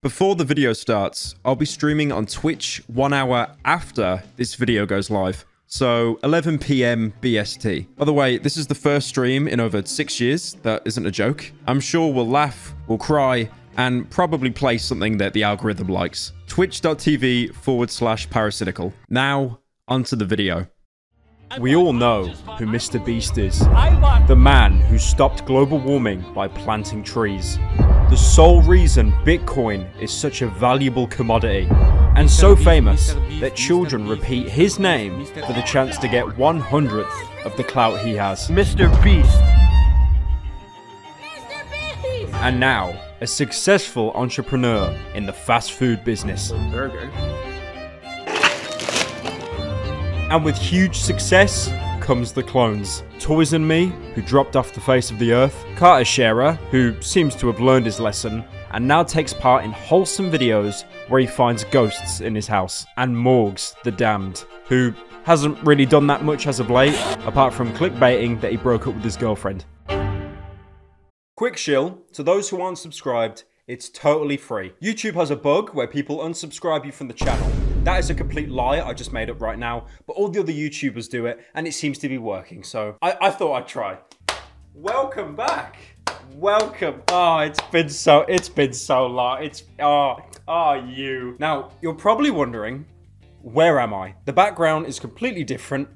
Before the video starts, I'll be streaming on Twitch 1 hour after this video goes live. So 11 PM BST. By the way, this is the first stream in over 6 years. That isn't a joke. I'm sure we'll laugh, we'll cry, and probably play something that the algorithm likes. Twitch.tv/Pyrocynical. Now, onto the video. We all know who MrBeast is. The man who stopped global warming by planting trees. The sole reason Bitcoin is such a valuable commodity, and so famous that children repeat his name for the chance to get 1/100th of the clout he has. MrBeast. And now, a successful entrepreneur in the fast food business. And with huge success comes the clones. Toys and Me, who dropped off the face of the earth. Carter Sharer, who seems to have learned his lesson and now takes part in wholesome videos where he finds ghosts in his house. And Morgs, the Damned, who hasn't really done that much as of late, apart from clickbaiting that he broke up with his girlfriend. Quick shill, to those who aren't subscribed, it's totally free. YouTube has a bug where people unsubscribe you from the channel. That is a complete lie I just made up right now, but all the other YouTubers do it, and it seems to be working, so I thought I'd try. Welcome back. Welcome. Oh, it's been so long. You. Now, you're probably wondering, where am I? The background is completely different,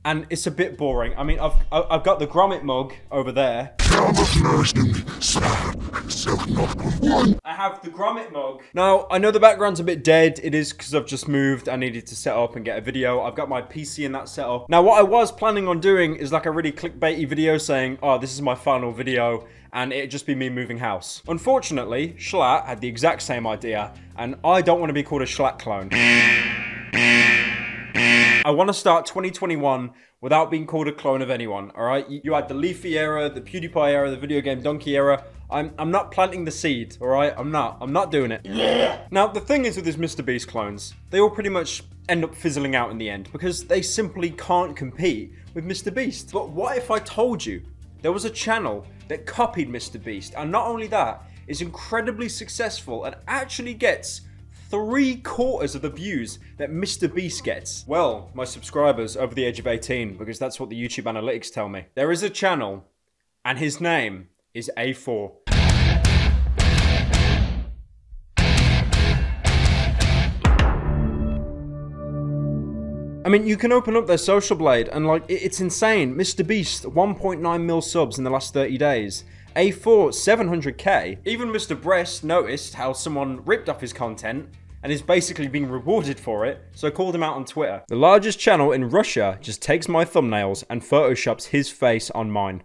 and it's a bit boring. I mean, I've got the Gromit mug over there. I have the Gromit mug. Now, I know the background's a bit dead. It is because I've just moved. I needed to set up and get a video. I've got my PC in that setup. Now, what I was planning on doing is like a really clickbaity video saying, oh, this is my final video, and it'd just be me moving house. Unfortunately, Schlatt had the exact same idea, and I don't want to be called a Schlatt clone. I want to start 2021 without being called a clone of anyone, alright? You had the Leafy era, the PewDiePie era, the video game donkey era. I'm not planting the seed, alright? I'm not doing it. Yeah. Now, the thing is with these MrBeast clones, they all pretty much end up fizzling out in the end because they simply can't compete with MrBeast. But what if I told you there was a channel that copied MrBeast, and not only that, is incredibly successful and actually gets 3/4 of the views that MrBeast gets? Well, my subscribers over the age of 18, because that's what the YouTube analytics tell me. There is a channel, and his name is A4. I mean, you can open up their social blade, and like, it's insane. MrBeast, 1.9 mil subs in the last 30 days. A4, 700k. Even Mr. Breast noticed how someone ripped off his content and is basically being rewarded for it, so called him out on Twitter. The largest channel in Russia just takes my thumbnails and photoshops his face on mine.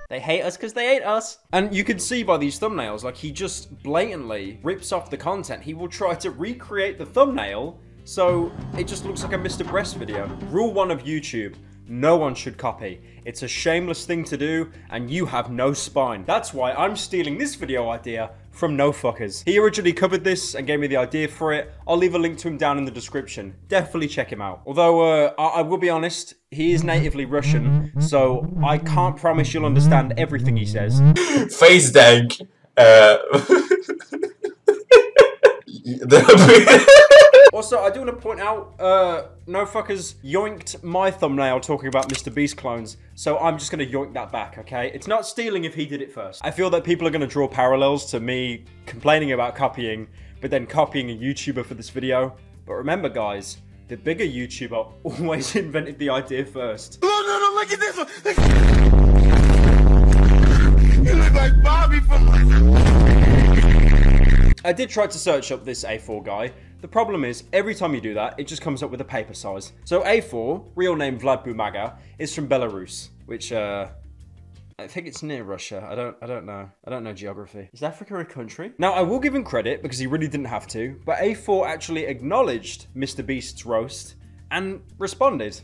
They hate us because they hate us. And you can see by these thumbnails, like, he just blatantly rips off the content. He will try to recreate the thumbnail so it just looks like a Mr. Breast video. Rule 1 of YouTube. No one should copy. It's a shameless thing to do, and you have no spine. That's why I'm stealing this video idea from No Fuckers. He originally covered this and gave me the idea for it. I'll leave a link to him down in the description. Definitely check him out. Although, I will be honest, he is natively Russian, so I can't promise you'll understand everything he says. Face dank. Also, I do want to point out, No Fuckers yoinked my thumbnail talking about MrBeast clones, so I'm just going to yoink that back, okay? It's not stealing if he did it first. I feel that people are going to draw parallels to me complaining about copying, but then copying a YouTuber for this video. But remember, guys, the bigger YouTuber always invented the idea first. No, look at this one. You look like Bobby from... I did try to search up this A4 guy. The problem is, every time you do that, it just comes up with a paper size. So A4, real name Vlad Bumaga, is from Belarus, which, I think it's near Russia. I don't know. I don't know geography. Is Africa a country? Now, I will give him credit, because he really didn't have to, but A4 actually acknowledged MrBeast's roast and responded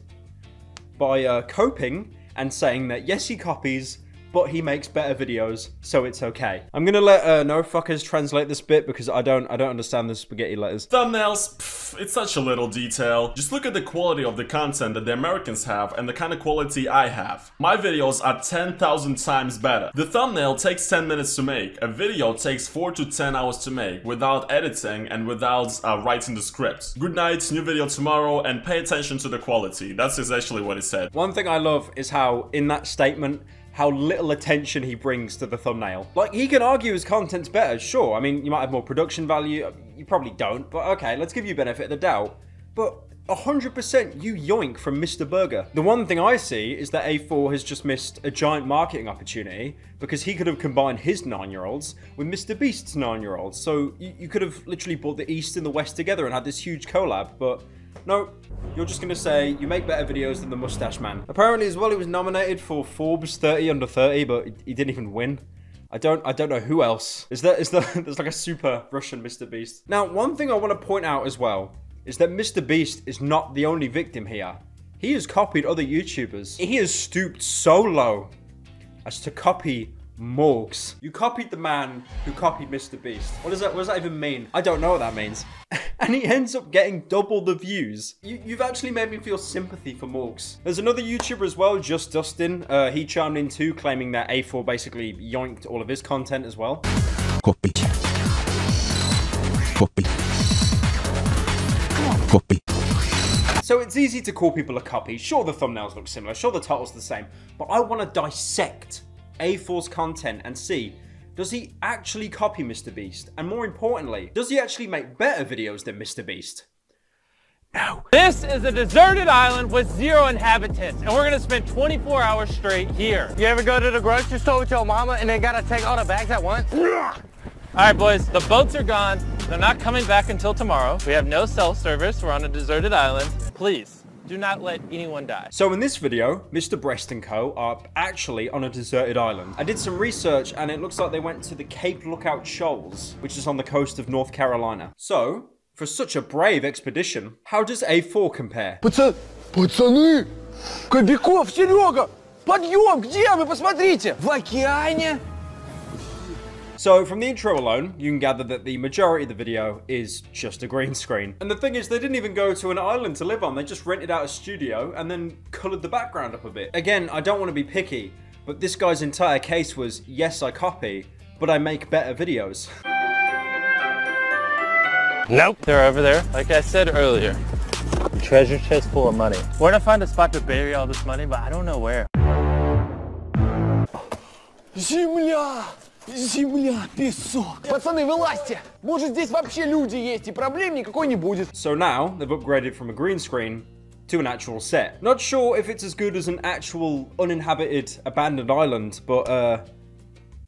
by coping and saying that yes, he copies, but he makes better videos, so it's okay. I'm gonna let no fuckers translate this bit because I don't understand the spaghetti letters. Thumbnails, pff, it's such a little detail. Just look at the quality of the content that the Americans have and the kind of quality I have. My videos are 10,000 times better. The thumbnail takes 10 minutes to make. A video takes 4 to 10 hours to make without editing and without writing the script. Good night, new video tomorrow, and pay attention to the quality. That's essentially what it said. One thing I love is how, in that statement, how little attention he brings to the thumbnail. Like, he can argue his content's better, sure. I mean, you might have more production value. You probably don't, but okay, let's give you benefit of the doubt. But 100% you yoink from Mr. Burger. The one thing I see is that A4 has just missed a giant marketing opportunity because he could have combined his 9-year-olds with Mr. Beast's 9-year-olds. So you could have literally brought the East and the West together and had this huge collab, but no, you're just gonna say you make better videos than the Mustache Man. Apparently as well, he was nominated for Forbes 30 under 30, but he didn't even win. I don't know who else. There's like a super Russian MrBeast. Now, one thing I want to point out as well is that MrBeast is not the only victim here. He has copied other YouTubers. He has stooped so low as to copy Morgs. You copied the man who copied MrBeast. What does that even mean? I don't know what that means. And he ends up getting double the views. You've actually made me feel sympathy for Morgs. There's another YouTuber as well, Just Dustin. He chimed in too, claiming that A4 basically yoinked all of his content as well. Copy. Copy. Copy. So it's easy to call people a copy. Sure, the thumbnails look similar. Sure, the title's the same. But I want to dissect A4's content and see, does he actually copy MrBeast? And more importantly, does he actually make better videos than MrBeast? No. This is a deserted island with 0 inhabitants, and we're gonna spend 24 hours straight here. You ever go to the grocery store with your mama and they gotta take all the bags at once? All right, boys, the boats are gone. They're not coming back until tomorrow. We have no cell service. We're on a deserted island. Please, do not let anyone die. So in this video, Mr. Breast & Co. are actually on a deserted island. I did some research and it looks like they went to the Cape Lookout Shoals, which is on the coast of North Carolina. So, for such a brave expedition, how does A4 compare? Пацаны! Кобяков, Серега! Подъем! Где вы? Посмотрите! В океане! So from the intro alone, you can gather that the majority of the video is just a green screen. And the thing is, they didn't even go to an island to live on. They just rented out a studio and then colored the background up a bit. Again, I don't want to be picky, but this guy's entire case was, yes, I copy, but I make better videos. Nope. They're over there, like I said earlier. The treasure chest full of money. We're gonna find a spot to bury all this money, but I don't know where. Земля! Земля, песок. Пацаны, вылазьте! Может, здесь вообще люди есть, и проблем никакой не будет. So now, they've upgraded from a green screen to an actual set. Not sure if it's as good as an actual uninhabited, abandoned island, but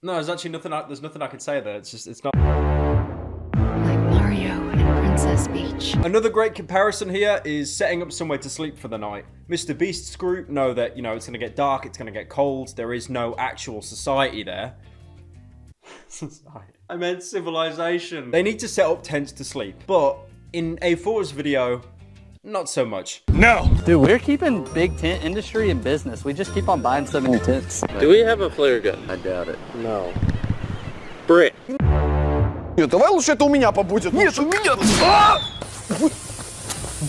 no, there's actually nothing I can say there. It's not. Like Mario and Princess Peach. Another great comparison here is setting up somewhere to sleep for the night. MrBeast's group know that, you know, it's gonna get dark, it's gonna get cold, there is no actual society there. I meant civilization. They need to set up tents to sleep, but in A4's video, not so much. No! Dude, we're keeping big tent industry in business. We just keep on buying so many tents. Do we have a flare gun? I doubt it. No. Brick. Давай лучше это у меня побудет. Нет, у меня!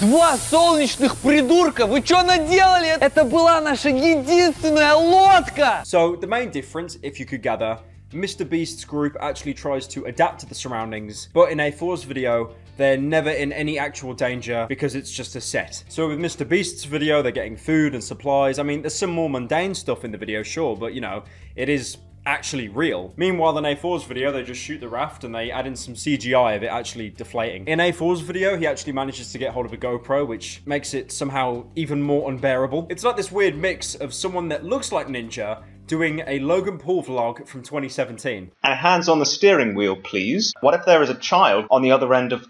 Два солнечных придурка! Вы что наделали? Это была наша единственная лодка! So, the main difference, if you could gather, MrBeast's group actually tries to adapt to the surroundings, but in A4's video, they're never in any actual danger because it's just a set. So with MrBeast's video, they're getting food and supplies. I mean, there's some more mundane stuff in the video, sure, but you know, it is actually real. Meanwhile, in A4's video, they just shoot the raft and they add in some CGI of it actually deflating. In A4's video, he actually manages to get hold of a GoPro, which makes it somehow even more unbearable. It's like this weird mix of someone that looks like Ninja doing a Logan Paul vlog from 2017. And hands on the steering wheel, please. What if there is a child on the other end of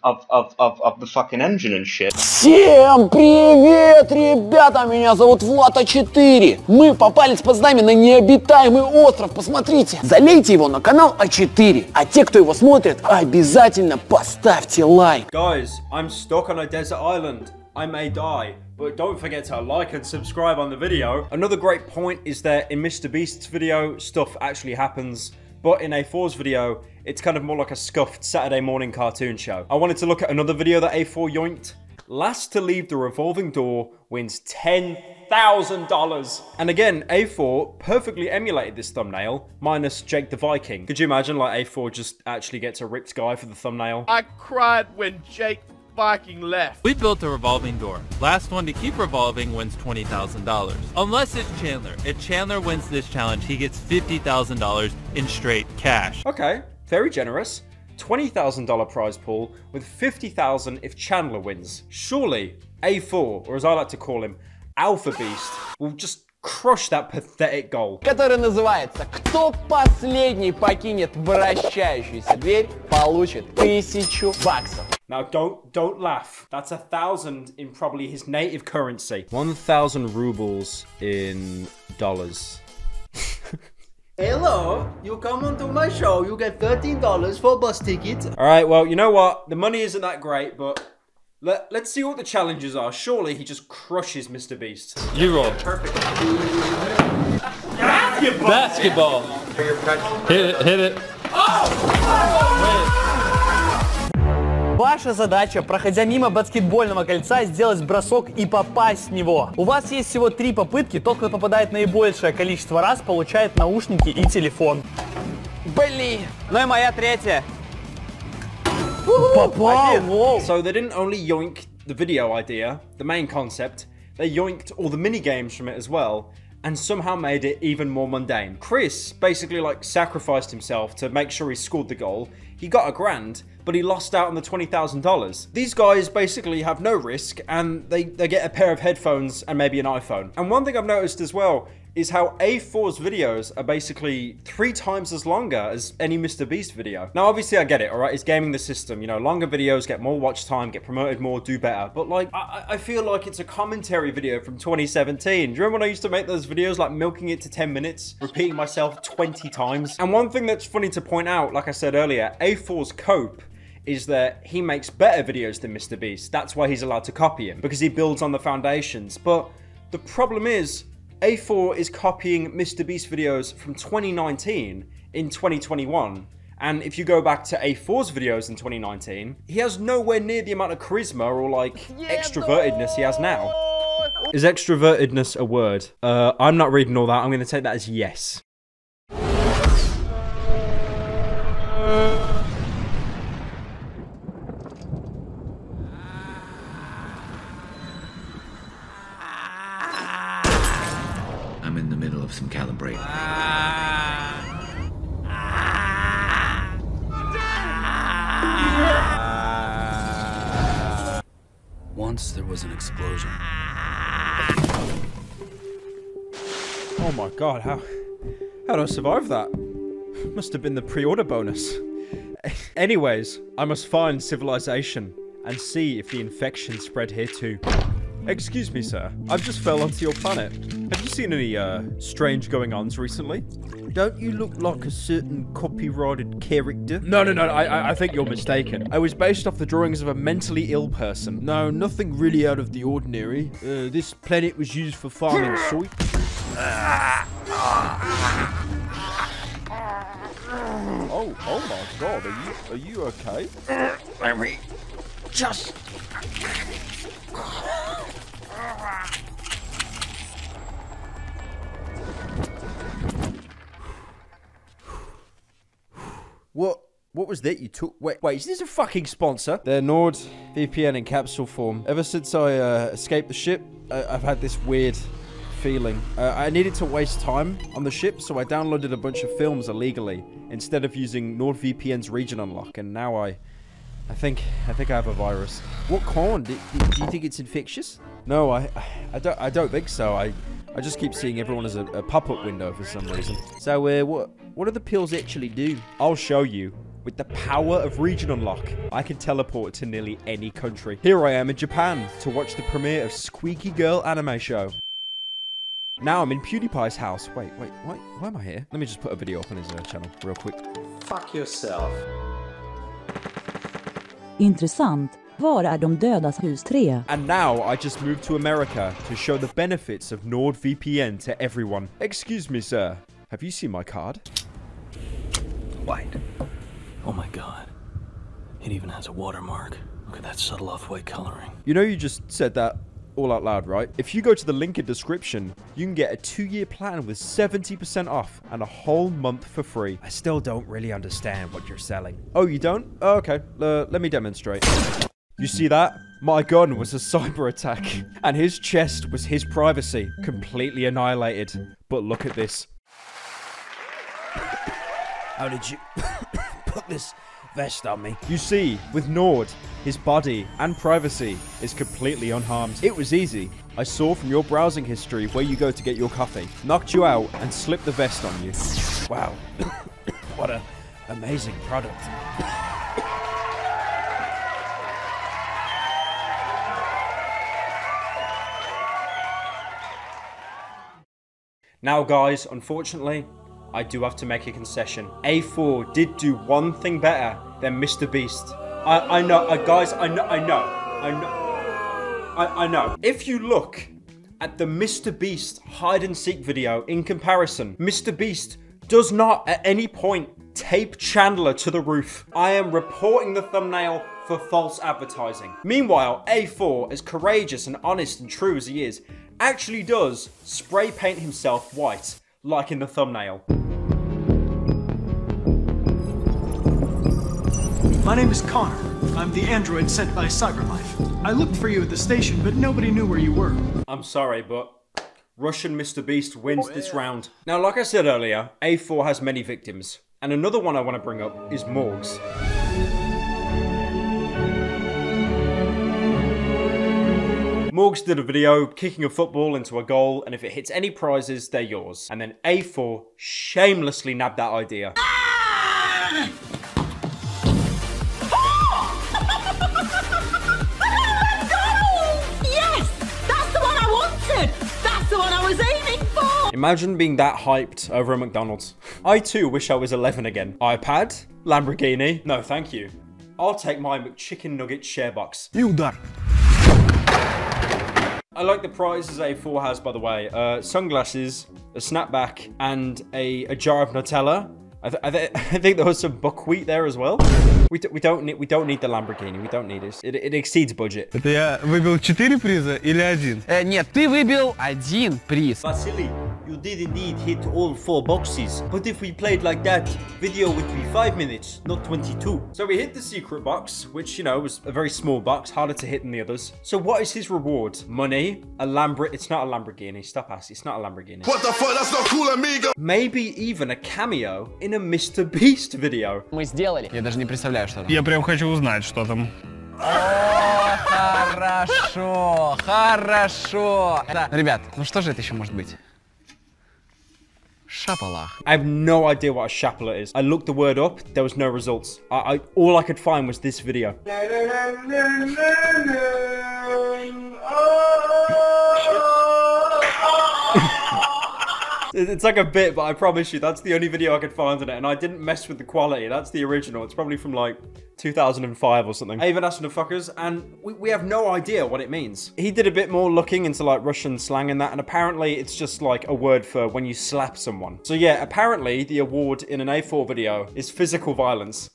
the fucking engine and shit? Всем привет, ребята! Меня зовут Влад А4. Мы попали с познами на необитаемый остров. Посмотрите. Залейте его на канал А4. А те, кто его смотрит, обязательно поставьте лайк. Guys, I'm stuck on a desert island. I may die, but but don't forget to like and subscribe on the video. Another great point is that in MrBeast's video, stuff actually happens, but in A4's video, it's kind of more like a scuffed Saturday morning cartoon show. I wanted to look at another video that A4 yoinked. Last to leave the revolving door wins $10,000. And again, A4 perfectly emulated this thumbnail, minus Jake the Viking. Could you imagine, like, A4 just actually gets a ripped guy for the thumbnail? I cried when Jake Viking left. We built a revolving door. Last one to keep revolving wins $20,000. Unless it's Chandler. If Chandler wins this challenge, he gets $50,000 in straight cash. Okay, very generous. $20,000 prize pool with $50,000 if Chandler wins. Surely A4, or as I like to call him, Alpha Beast, will just crush that pathetic goal. Который называется «Кто последний покинет вращающуюся дверь, получит $1000». Now don't laugh. That's 1,000 in probably his native currency. 1,000 rubles in dollars. Hello, you come onto my show, you get $13 for a bus ticket. Alright, well, you know what? The money isn't that great, but let's see what the challenges are. Surely he just crushes MrBeast. You roll. Perfect. Basketball. Hit it. Ваша задача, проходя мимо баскетбольного кольца, сделать бросок и попасть в него. У вас есть всего 3 попытки. Тот, кто попадает наибольшее количество раз, получает наушники и телефон. Блин. Ну и моя третья. Попал! So they didn't only yoink the video idea, the main concept, they yoinked all the mini games from it as well, and somehow made it even more mundane. Chris basically like sacrificed himself to make sure he scored the goal. He got $1,000, but he lost out on the $20,000. These guys basically have no risk, and they get a pair of headphones and maybe an iPhone. And one thing I've noticed as well is how A4's videos are basically 3 times as longer as any MrBeast video. Now, obviously, I get it, all right? It's gaming the system. You know, longer videos get more watch time, get promoted more, do better. But, like, I feel like it's a commentary video from 2017. Do you remember when I used to make those videos, like, milking it to 10 minutes, repeating myself 20 times? And one thing that's funny to point out, like I said earlier, A4's cope is that he makes better videos than MrBeast. That's why he's allowed to copy him, because he builds on the foundations. But the problem is, A4 is copying MrBeast videos from 2019 in 2021. And if you go back to A4's videos in 2019, he has nowhere near the amount of charisma or like extrovertedness he has now. Is extrovertedness a word? I'm not reading all that. I'm going to take that as yes. I'm in the middle of some calibrating. Once there was an explosion. Oh my god, how did I survive that? Must have been the pre-order bonus. Anyways, I must find civilization and see if the infection spread here too. Excuse me, sir. I've just fell onto your planet. Have you seen any, strange going-ons recently? Don't you look like a certain copyrighted character? No, I think you're mistaken. I was based off the drawings of a mentally ill person. No, nothing really out of the ordinary. This planet was used for farming soy. Oh my god, are you okay? Let me just... What was that you took? Wait, is this a fucking sponsor? They're NordVPN in capsule form. Ever since I escaped the ship, I've had this weird feeling. I needed to waste time on the ship, so I downloaded a bunch of films illegally instead of using NordVPN's region unlock, and now I think I have a virus. What kind? Do you think it's infectious? No, I don't think so. I just keep seeing everyone as a pop-up window for some reason. So, what do the pills actually do? I'll show you. With the power of region unlock, I can teleport to nearly any country. Here I am in Japan to watch the premiere of Squeaky Girl anime show. Now I'm in PewDiePie's house. Wait, why am I here? Let me just put a video up on his channel real quick. Fuck yourself. Intressant. Var är de dödas hus 3? And now I just moved to America to show the benefits of NordVPN to everyone. Excuse me, sir. Have you seen my card? White. Oh my god. It even has a watermark. Look at that subtle off-white coloring. You know you just said that all out loud, right? If you go to the link in description, you can get a 2-year plan with 70% off and a whole month for free. I still don't really understand what you're selling. Oh, you don't? Oh, okay. Let me demonstrate. You see that? My gun was a cyber attack, and his chest was his privacy, completely annihilated. But look at this. How did you put this vest on me? You see, with Nord, his body and privacy is completely unharmed. It was easy. I saw from your browsing history where you go to get your coffee, knocked you out, and slipped the vest on you. Wow. What an amazing product. Now guys, unfortunately, I do have to make a concession. A4 did do one thing better than MrBeast. I know, guys, I know. If you look at the MrBeast hide and seek video in comparison, MrBeast does not at any point tape Chandler to the roof. I am reporting the thumbnail for false advertising. Meanwhile, A4, as courageous and honest and true as he is, actually does spray paint himself white, like in the thumbnail. My name is Connor. I'm the android sent by CyberLife. I looked for you at the station, but nobody knew where you were. I'm sorry, but Russian MrBeast wins this round. Now, like I said earlier, A4 has many victims. And another one I want to bring up is Morgs. Morgs did a video kicking a football into a goal, and if it hits any prizes, they're yours. And then A4 shamelessly nabbed that idea. Imagine being that hyped over a McDonald's. I too wish I was 11 again. iPad? Lamborghini? No, thank you. I'll take my McChicken Nugget share box. Udar. I like the prizes A4 has, by the way. Sunglasses, a snapback, and a jar of Nutella. I think there was some buckwheat there as well. We don't need the Lamborghini. We don't need it. It exceeds budget. Это я выбил 4 приза или 1? Нет, ты выбил 1 приз. Vasily, you did indeed hit all 4 boxes. But if we played like that, video would be 5 minutes, not 22. So we hit the secret box, which, you know, was a very small box, harder to hit than the others. So what is his reward? Money? It's not a Lamborghini. Stop asking. It's not a Lamborghini. What the fuck? That's not cool, amigo. Maybe even a cameo in a MrBeast video. Мы сделали. Я даже не представляю, что там. Я прям хочу узнать, что там. О, хорошо, хорошо. Ребят, ну что же это еще может быть? Шапалах. I have no idea what a shapala is. I looked the word up, there was no results. All I could find was this video. It's like a bit, but I promise you, that's the only video I could find on it, and I didn't mess with the quality. That's the original. It's probably from like 2005 or something. I even asked the fuckers, and we have no idea what it means. He did a bit more looking into like Russian slang and that, and apparently it's just like a word for when you slap someone. So yeah, apparently the award in an A4 video is physical violence.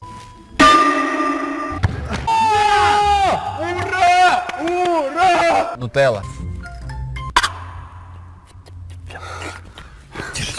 Nutella.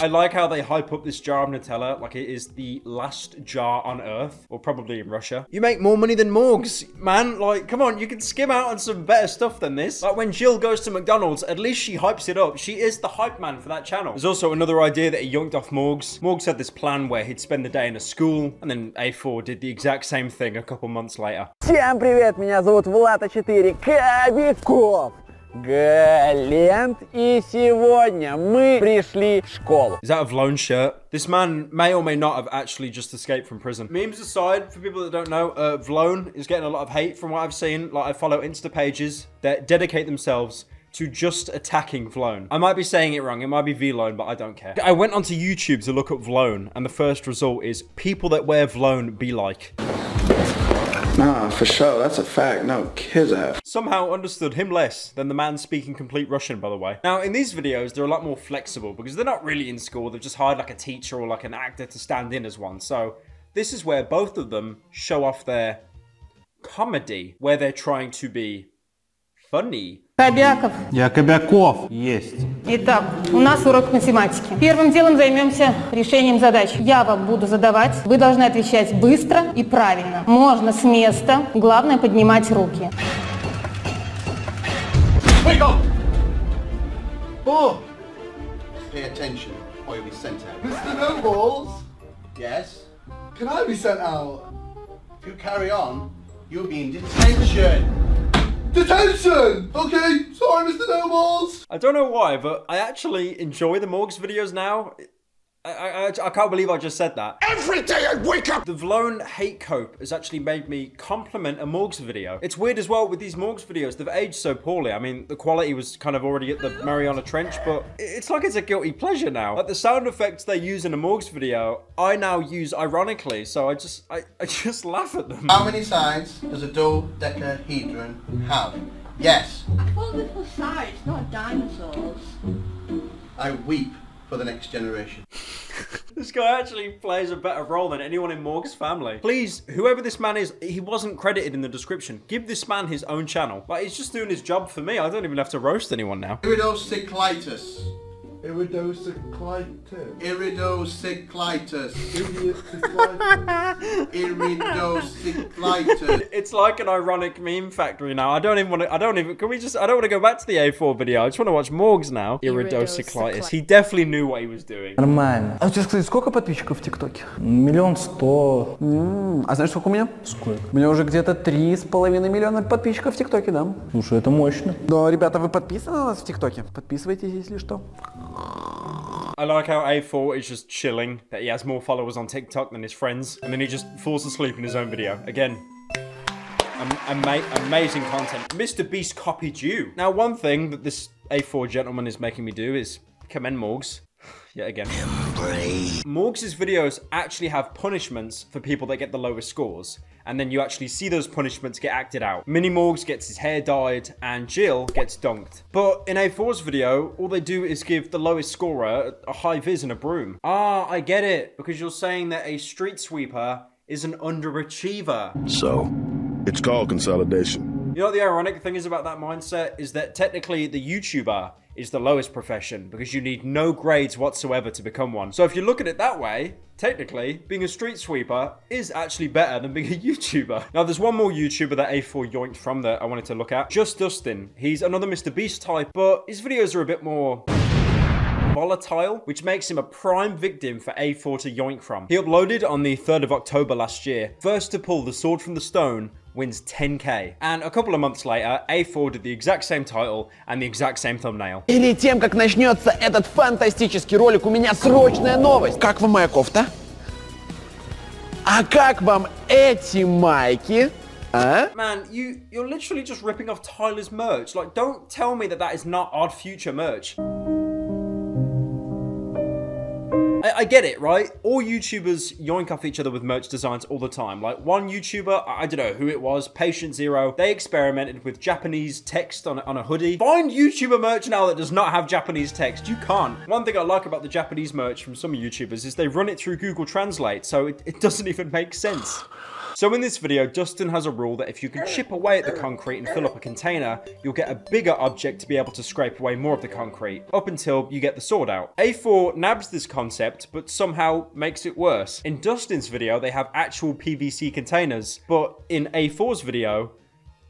I like how they hype up this jar of Nutella like it is the last jar on Earth, or probably in Russia. You make more money than Morgs, man. Like, come on, you can skim out on some better stuff than this. Like when Jill goes to McDonald's, at least she hypes it up. She is the hype man for that channel. There's also another idea that he yoinked off Morgs. Morgs had this plan where he'd spend the day in a school, and then A4 did the exact same thing a couple months later. Всем привет, меня зовут Влад А4 Кобяков. Галент, и сегодня мы пришли в школу. Is that a Vlone shirt? This man may or may not have actually just escaped from prison. Memes aside, for people that don't know, Vlone is getting a lot of hate from what I've seen. Like, I follow Insta pages that dedicate themselves to just attacking Vlone. I might be saying it wrong, it might be Vlone, but I don't care. I went onto YouTube to look up Vlone, and the first result is people that wear Vlone be like. Nah, for sure, that's a fact. No kids have. Somehow understood him less than the man speaking complete Russian, by the way. Now, in these videos, they're a lot more flexible because they're not really in school. They've just hired like a teacher or like an actor to stand in as one. So this is where both of them show off their comedy, where they're trying to be funny. Кобяков. Я Кобяков. Есть. Итак, у нас урок математики. Первым делом займемся решением задач. Я вам буду задавать. Вы должны отвечать быстро и правильно. Можно с места. Главное поднимать руки. Wake up! Oh! Pay attention, or you'll be sent out. Mr. Nobles? Yes? Can I be sent out? If you carry on, you'll be in detention. Detention! Okay, sorry, Mr. Nobles. I don't know why, but I actually enjoy the Morgs videos now. I can't believe I just said that. Every day I wake up! The Vlone hate cope has actually made me compliment a Morgs video. It's weird as well with these Morgs videos, they've aged so poorly. I mean, the quality was kind of already at the Mariana Trench, but it's like it's a guilty pleasure now. Like the sound effects they use in a Morgs video, I now use ironically, so I just laugh at them. How many sides does a dodecahedron have? Yes. I thought this was sides, not dinosaurs. I weep for the next generation. This guy actually plays a better role than anyone in Morg's family. Please, whoever this man is, he wasn't credited in the description. Give this man his own channel. Like, he's just doing his job for me. I don't even have to roast anyone now. Iridocyclitis. Iridocyclitis. Iridocyclitis. Iridocyclitis. It's like an ironic meme factory now. I don't want to go back to the A4 video. I just want to watch Morgs now. Iridocyclitis. He definitely knew what he was doing. Нормально. А у тебя, кстати, сколько подписчиков в ТикТоке? 1 100 000. А знаешь, сколько у меня? Сколько? У меня уже где-то 3,5 миллиона подписчиков в ТикТоке, да. Слушай, это мощно. Да, ребята, вы подписаны на нас в ТикТоке? Подписывайтесь, если что. I like how A4 is just chilling, that he has more followers on TikTok than his friends, and then he just falls asleep in his own video. Again, amazing content. MrBeast copied you. Now, one thing that this A4 gentleman is making me do is commend Morgs. Yet again. Morgs' videos actually have punishments for people that get the lowest scores. And then you actually see those punishments get acted out. Mini Morgs gets his hair dyed and Jill gets dunked. But in A4's video, all they do is give the lowest scorer a high vis and a broom. Ah, I get it. Because you're saying that a street sweeper is an underachiever. So, it's called consolidation. You know what the ironic thing is about that mindset? Is that technically the YouTuber is the lowest profession because you need no grades whatsoever to become one. So if you look at it that way, technically, being a street sweeper is actually better than being a YouTuber. Now, there's one more YouTuber that A4 yoinked from that I wanted to look at. Just Dustin. He's another MrBeast type, but his videos are a bit more volatile, which makes him a prime victim for A4 to yoink from. He uploaded on the 3rd of October last year. First to pull the sword from the stone wins 10k. And a couple of months later, A4 did the exact same title and the exact same thumbnail. Перед тем, как начнется этот фантастический ролик, у меня срочная новость. Как вам моя кофта? А как вам эти майки? А? Man, you're literally just ripping off Tyler's merch. Like, don't tell me that is not Odd Future merch. I get it, right? All YouTubers yoink off each other with merch designs all the time. Like one YouTuber, I don't know who it was, Patient Zero, they experimented with Japanese text on a hoodie. Find YouTuber merch now that does not have Japanese text. You can't. One thing I like about the Japanese merch from some YouTubers is they run it through Google Translate, so it doesn't even make sense. So in this video, Dustin has a rule that if you can chip away at the concrete and fill up a container, you'll get a bigger object to be able to scrape away more of the concrete, up until you get the sword out. A4 nabs this concept, but somehow makes it worse. In Dustin's video, they have actual PVC containers, but in A4's video,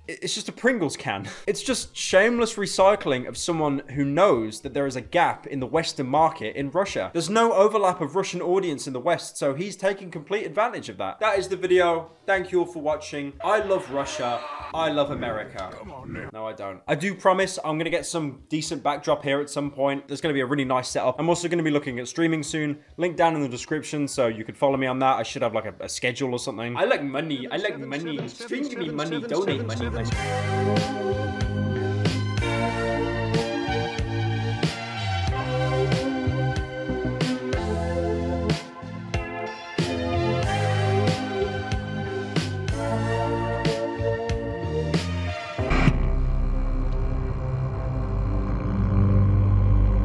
it's just a Pringles can. It's just shameless recycling of someone who knows that there is a gap in the Western market in Russia. There's no overlap of Russian audience in the West, so he's taking complete advantage of that. That is the video. Thank you all for watching. I love Russia. I love America. Come on, now. No, I don't. I do promise I'm going to get some decent backdrop here at some point. There's going to be a really nice setup. I'm also going to be looking at streaming soon. Link down in the description so you can follow me on that. I should have like a schedule or something. I like money. I like money. Stream me money. Donate money.